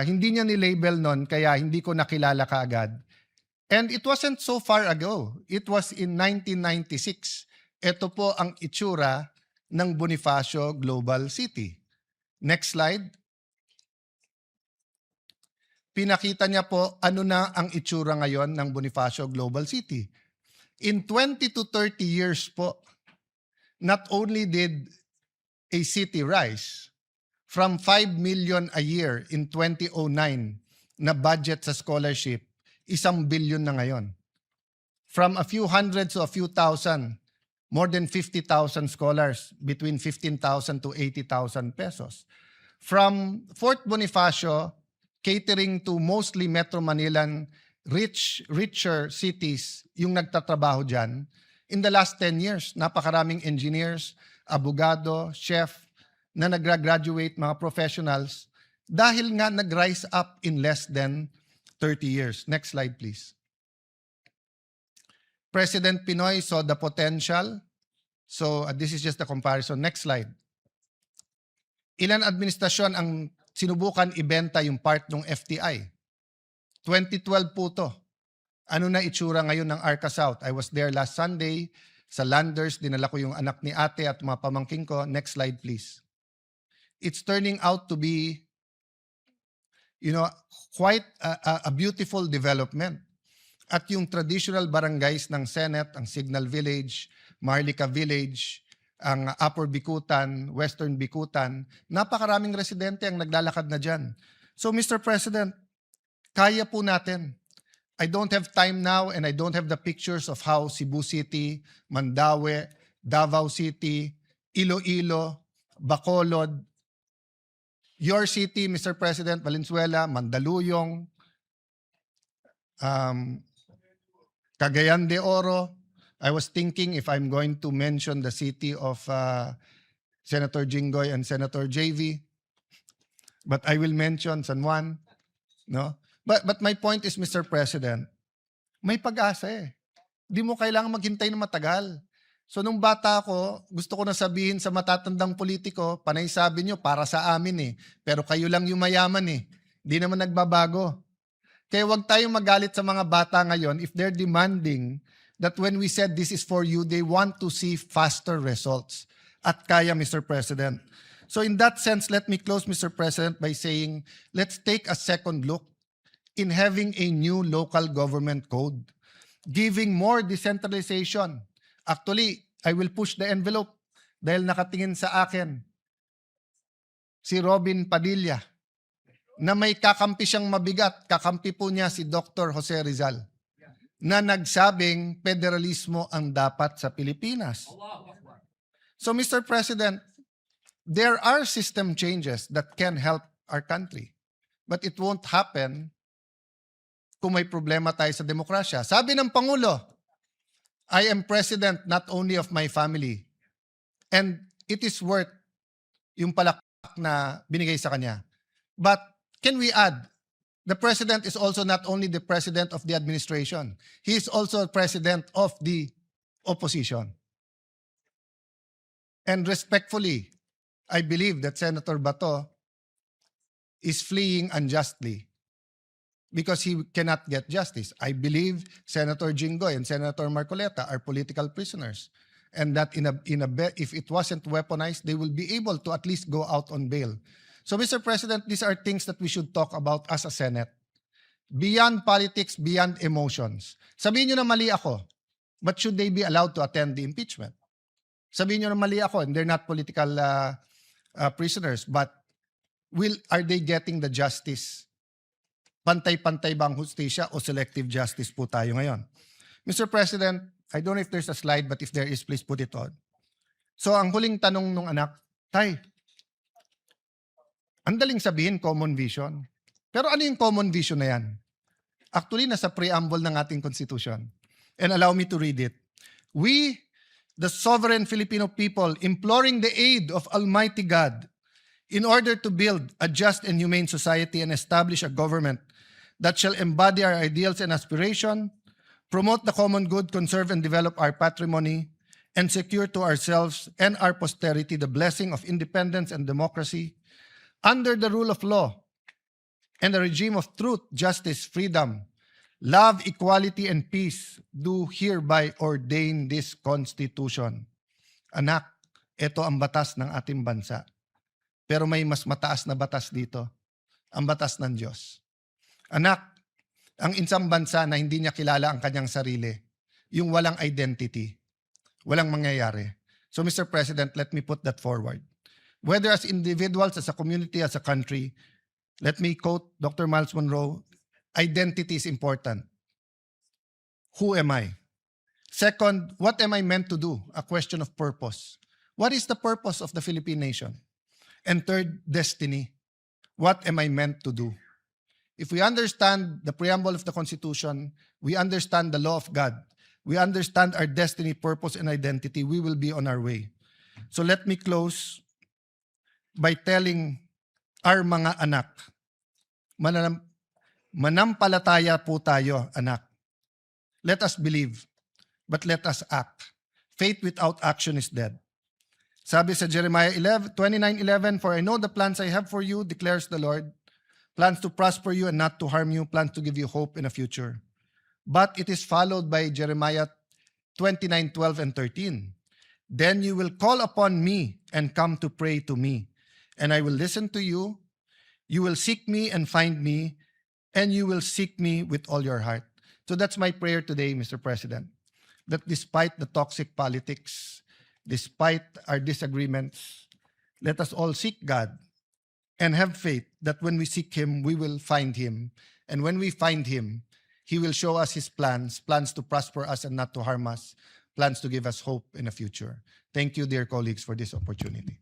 Hindi niya ni-label nun, kaya hindi ko nakilala kaagad. And it wasn't so far ago. It was in 1996. Ito po ang itsura ng Bonifacio Global City. Next slide. Pinakita niya po ano na ang itsura ngayon ng Bonifacio Global City. In 20 to 30 years po, not only did a city rise from 5 million a year in 2009 na budget sa scholarship, 1 billion na ngayon. From a few hundreds to a few thousand, more than 50,000 scholars, between 15,000 to 80,000 pesos. From Fort Bonifacio, catering to mostly Metro Manilan, richer cities, yung nagtatrabaho dyan, in the last 10 years, napakaraming engineers, abogado, chef, na nag-graduate, mga professionals, dahil nga nag-rise up in less than 30 years. Next slide, please. President Pinoy saw the potential. So this is just a comparison. Next slide. Ilan administrasyon ang sinubukan ibenta yung part ng FTI? 2012 po to. Ano na itsura ngayon ng Arca South? I was there last Sunday sa Landers. Dinala ko yung anak ni ate at mga pamangking ko. Next slide, please. It's turning out to be, quite a beautiful development. At yung traditional barangays ng Senate, ang Signal Village, Marlica Village, ang Upper Bikutan, Western Bikutan, napakaraming residente ang naglalakad na dyan. So Mr. President, kaya po natin. I don't have time now and I don't have the pictures of how Cebu City, Mandaue, Davao City, Iloilo, Bacolod, your city, Mr. President, Valenzuela, Mandaluyong, Cagayan de Oro. I was thinking if I'm going to mention the city of Senator Jinggoy and Senator JV, but I will mention San Juan. No? But my point is, Mr. President, may pag-asa eh. Di mo kailangan maghintay na matagal. So nung bata ako, gusto ko na sabihin sa matatandang politiko, panay sabi nyo, para sa amin eh. Pero kayo lang yung mayaman eh. Di naman nagbabago. Kaya wag tayong magalit sa mga bata ngayon if they're demanding that when we said this is for you, they want to see faster results. At kaya, Mr. President. So in that sense, let me close, Mr. President, by saying, let's take a second look in having a new local government code, giving more decentralization. Actually, I will push the envelope dahil nakatingin sa akin si Robin Padilla, na may kakampi siyang mabigat. Kakampi po niya si Dr. Jose Rizal, na nagsabing federalismo ang dapat sa Pilipinas. So, Mr. President, there are system changes that can help our country. But it won't happen kung may problema tayo sa demokrasya. Sabi ng Pangulo, I am president not only of my family, and it is worth yung palakpak na binigay sa kanya. But can we add, the president is also not only the president of the administration, he is also president of the opposition. And respectfully, I believe that Senator Bato is fleeing unjustly because he cannot get justice. I believe Senator Jinggoy and Senator Marcoleta are political prisoners, and that if it wasn't weaponized, they will be able to at least go out on bail. So, Mr. President, these are things that we should talk about as a Senate. Beyond politics, beyond emotions. Sabihin nyo na mali ako, but should they be allowed to attend the impeachment? Sabihin nyo na mali ako, and they're not political prisoners, but are they getting the justice? Pantay-pantay ba ang hustisya o selective justice po tayo ngayon? Mr. President, I don't know if there's a slide, but if there is, please put it on. So ang huling tanong nung anak, Tay, ang daling sabihin common vision. Pero ano yung common vision na yan? Actually, nasa preamble ng ating Constitution. And allow me to read it. We, the sovereign Filipino people, imploring the aid of Almighty God, in order to build a just and humane society and establish a government that shall embody our ideals and aspiration, promote the common good, conserve and develop our patrimony, and secure to ourselves and our posterity the blessing of independence and democracy, under the rule of law and a regime of truth, justice, freedom, love, equality, and peace, do hereby ordain this Constitution. Anak, ito ang batas ng ating bansa. Pero may mas mataas na batas dito, ang batas ng Diyos. Anak, ang isang bansa na hindi niya kilala ang kanyang sarili, yung walang identity, walang mangyayari. So Mr. President, let me put that forward. Whether as individuals, as a community, as a country, let me quote Dr. Miles Monroe, identity is important. Who am I? Second, what am I meant to do? A question of purpose. What is the purpose of the Philippine nation? And third, destiny. What am I meant to do? If we understand the preamble of the Constitution, we understand the law of God, we understand our destiny, purpose, and identity, we will be on our way. So let me close by telling our mga anak, manampalataya po tayo, anak. Let us believe, but let us act. Faith without action is dead. Sabi sa Jeremiah 29:11, for I know the plans I have for you, declares the Lord, plans to prosper you and not to harm you, plans to give you hope in a future. But it is followed by Jeremiah 29:12 and 13. Then you will call upon me and come to pray to me, and I will listen to you. You will seek me and find me, and you will seek me with all your heart. So that's my prayer today, Mr. President, that despite the toxic politics, despite our disagreements, let us all seek God and have faith that when we seek Him, we will find Him. And when we find Him, He will show us His plans to prosper us and not to harm us, plans to give us hope in the future. Thank you, dear colleagues, for this opportunity.